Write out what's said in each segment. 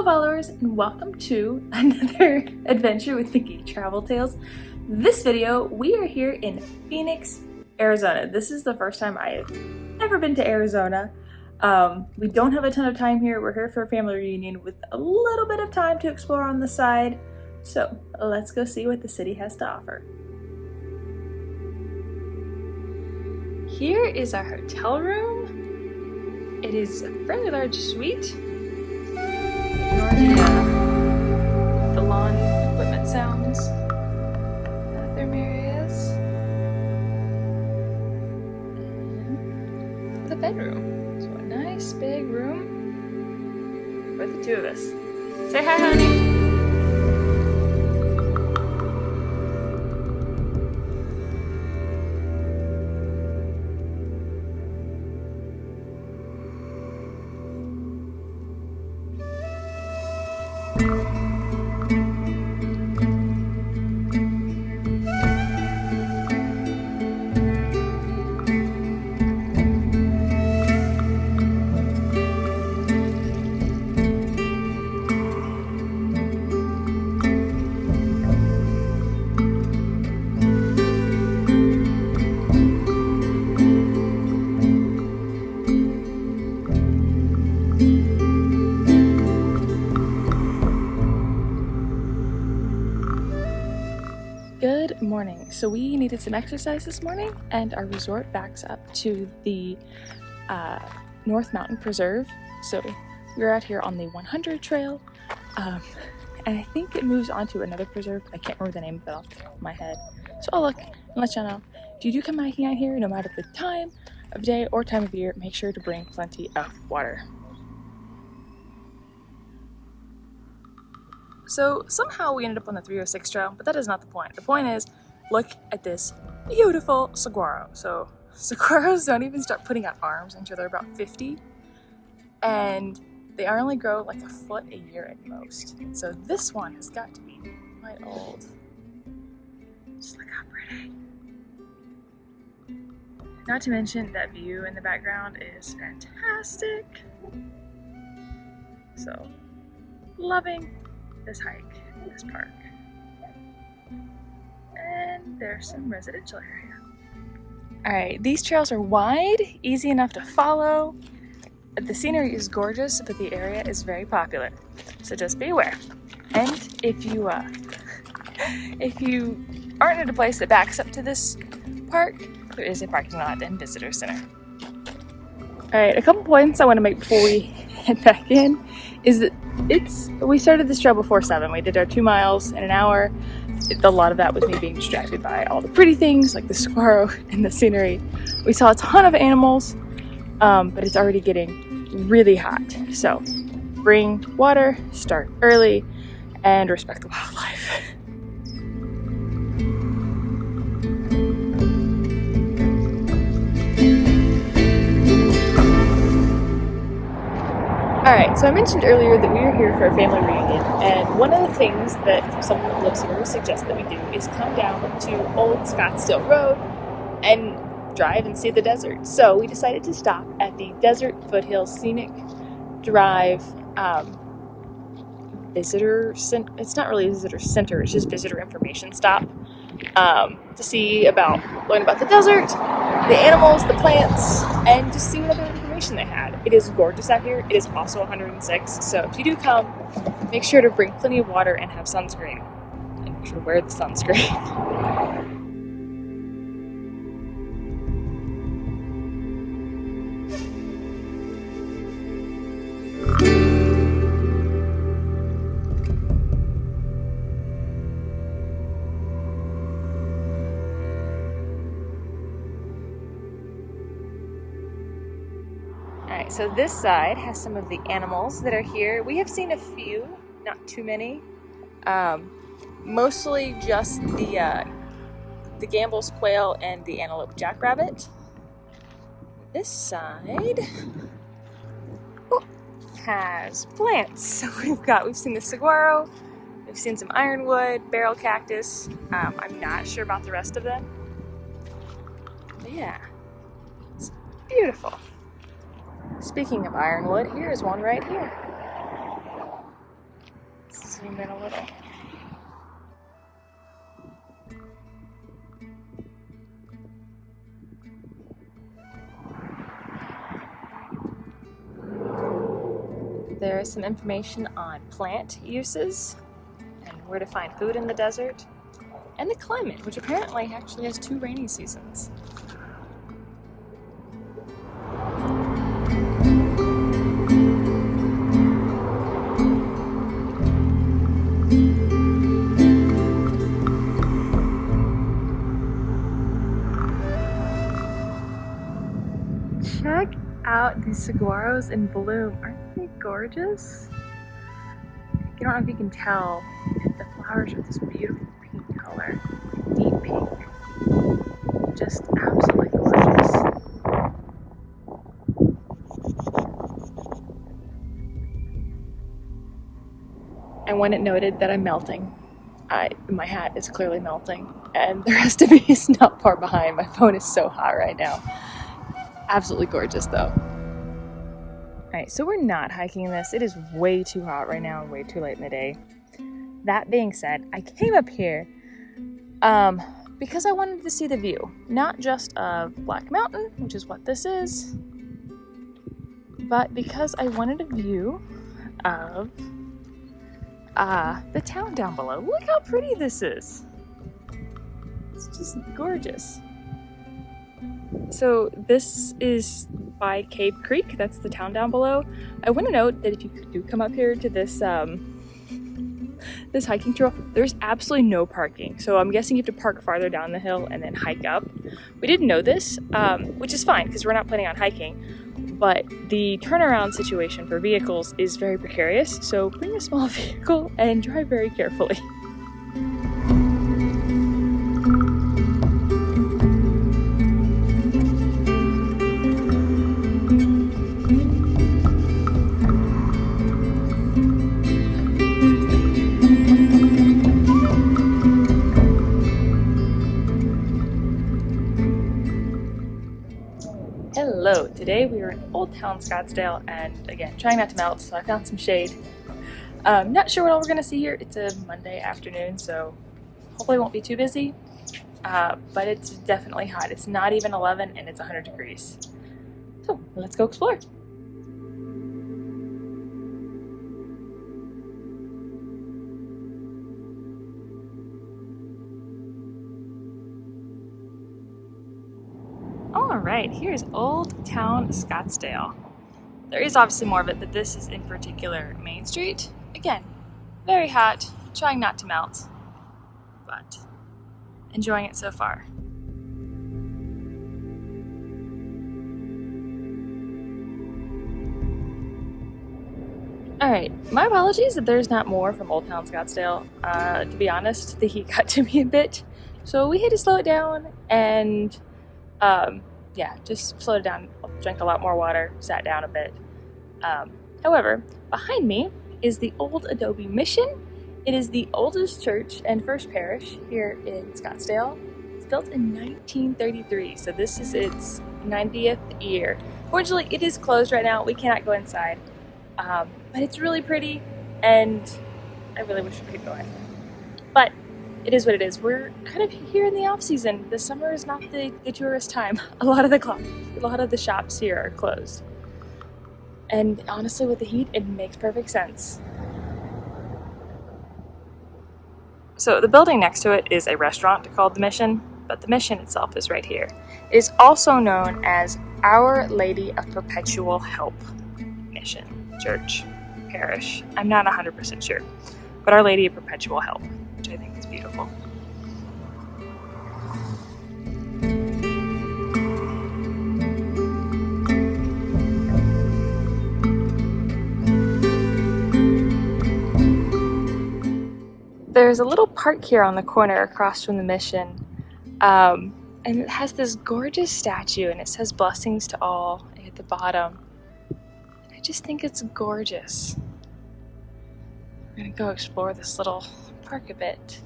Hello followers, and welcome to another adventure with Nikki Travel Tales. This video, we are here in Phoenix, Arizona. This is the first time I have ever been to Arizona. We don't have a ton of time here. We're here for a family reunion with a little bit of time to explore on the side. So let's go see what the city has to offer. Here is our hotel room. It is a fairly large suite. The lawn equipment sounds. Bathroom areas. And the bedroom. So a nice big room for the two of us. Say hi, honey. Good morning. So we needed some exercise this morning, and our resort backs up to the North Mountain Preserve. So we're out here on the 100 trail, and I think it moves on to another preserve. I can't remember the name of it off the top of my head. So I'll look and let y'all know. If you do come hiking out here, no matter the time of day or time of year, make sure to bring plenty of water. So somehow we ended up on the 306 trail, but that is not the point. The point is, look at this beautiful saguaro. So saguaros don't even start putting out arms until they're about 50, and they only grow like a foot a year at most. So this one has got to be quite old. Just look how pretty. Not to mention that view in the background is fantastic. So loving this hike, this park. And there's some residential area. Alright, these trails are wide, easy enough to follow. The scenery is gorgeous, but the area is very popular. So just be aware. And if you aren't at a place that backs up to this park, there is a parking lot and visitor center. Alright, a couple points I want to make before we head back in is that we started this trail before 7. We did our 2 miles in an hour. A lot of that was me being distracted by all the pretty things like the saguaro and the scenery. We saw a ton of animals, but it's already getting really hot. So bring water, start early, and respect the wildlife. Alright, so I mentioned earlier that we are here for a family reunion, and one of the things that someone that lives here suggests that we do is come down to Old Scottsdale Road and drive and see the desert. So we decided to stop at the Desert Foothills Scenic Drive visitor center. It's not really a visitor center, it's just visitor information stop to learn about the desert, the animals, the plants, and just see what other information they had. It is gorgeous out here. It is also 106, so if you do come, make sure to bring plenty of water and have sunscreen. And make sure to wear the sunscreen. Alright, so this side has some of the animals that are here. We have seen a few, not too many. Mostly just the Gambel's quail and the antelope jackrabbit. This side has plants. So we've seen the saguaro, we've seen some ironwood, barrel cactus. I'm not sure about the rest of them. But yeah, it's beautiful. Speaking of ironwood, here is one right here. zoom in a little. There is some information on plant uses and where to find food in the desert, and the climate, which apparently actually has 2 rainy seasons. Check out these saguaros in bloom. Aren't they gorgeous? I don't know if you can tell, the flowers are this beautiful pink color, deep pink. Just absolutely gorgeous. And when it noted that I'm melting, my hat is clearly melting, and the rest of me is not far behind. My phone is so hot right now. Absolutely gorgeous though. Alright, so we're not hiking this. It is way too hot right now and way too late in the day. That being said, I came up here because I wanted to see the view. Not just of Black Mountain, which is what this is, but because I wanted a view of the town down below. Look how pretty this is. It's just gorgeous. So this is by Cave Creek. That's the town down below. I want to note that if you do come up here to this this hiking trail, there's absolutely no parking. So I'm guessing you have to park farther down the hill and then hike up. We didn't know this, which is fine because we're not planning on hiking. But the turnaround situation for vehicles is very precarious. So bring a small vehicle and drive very carefully. Hello, today we are in Old Town Scottsdale, and again, trying not to melt, so I found some shade. Not sure what all we're going to see here. It's a Monday afternoon, so hopefully it won't be too busy, but it's definitely hot. It's not even 11 and it's 100 degrees. So let's go explore. Alright, here's Old Town Scottsdale. There is obviously more of it, but this is in particular Main Street. Again, very hot, trying not to melt, but enjoying it so far. Alright, my apologies if there's not more from Old Town Scottsdale. To be honest, the heat got to me a bit, so we had to slow it down and yeah, just slowed it down, drank a lot more water, sat down a bit. However, behind me is the old Adobe Mission. It is the oldest church and first parish here in Scottsdale. It's built in 1933, so this is its 90th year. Fortunately, it is closed right now. We cannot go inside, but it's really pretty, and I really wish we could go in. But it is what it is. We're kind of here in the off season. The summer is not the tourist time. A lot of the shops here are closed. And honestly, with the heat, it makes perfect sense. So the building next to it is a restaurant called The Mission, but the Mission itself is right here. It is also known as Our Lady of Perpetual Help Mission, Church, Parish. I'm not 100% sure, but Our Lady of Perpetual Help, which I think is beautiful. There's a little park here on the corner across from the Mission, and it has this gorgeous statue, and it says blessings to all at the bottom. I just think it's gorgeous. We're gonna go explore this little park a bit.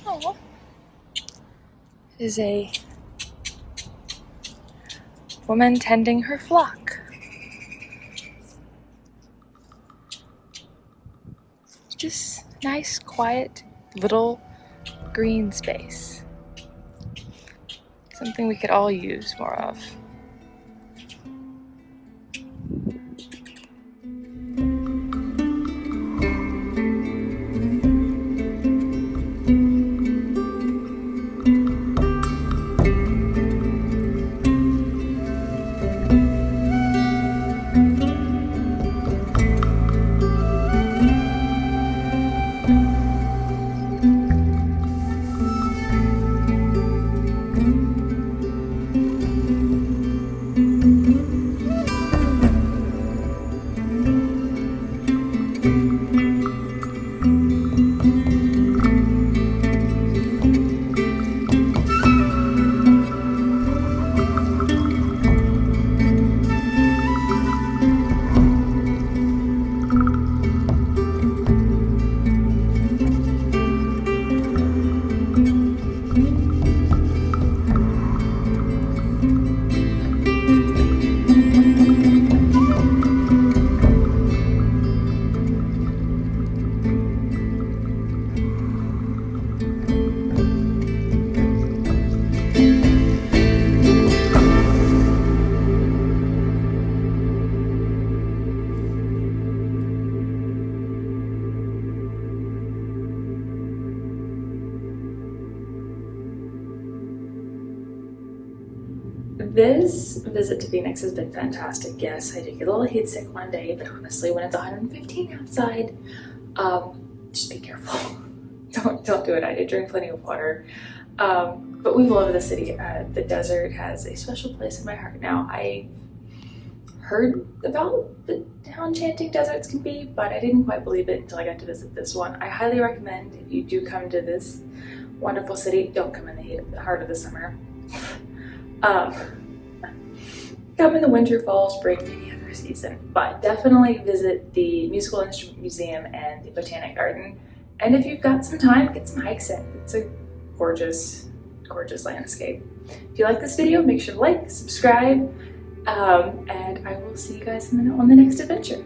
Oh, it is a woman tending her flock. Just nice, quiet, little green space. Something we could all use more of. This visit to Phoenix has been fantastic. Yes, I did get a little heat sick one day, but honestly, when it's 115 outside, just be careful. Don't do it. I did drink plenty of water. But we love the city. The desert has a special place in my heart now. I heard about the how enchanting deserts can be, but I didn't quite believe it until I got to visit this one. I highly recommend, if you do come to this wonderful city, don't come in the heart of the summer. Come in the winter, fall, spring, any other season, but definitely visit the Musical Instrument Museum and the Botanic Garden. And if you've got some time, get some hikes in. It's a gorgeous, gorgeous landscape. If you like this video, make sure to like, subscribe, and I will see you guys on the next adventure.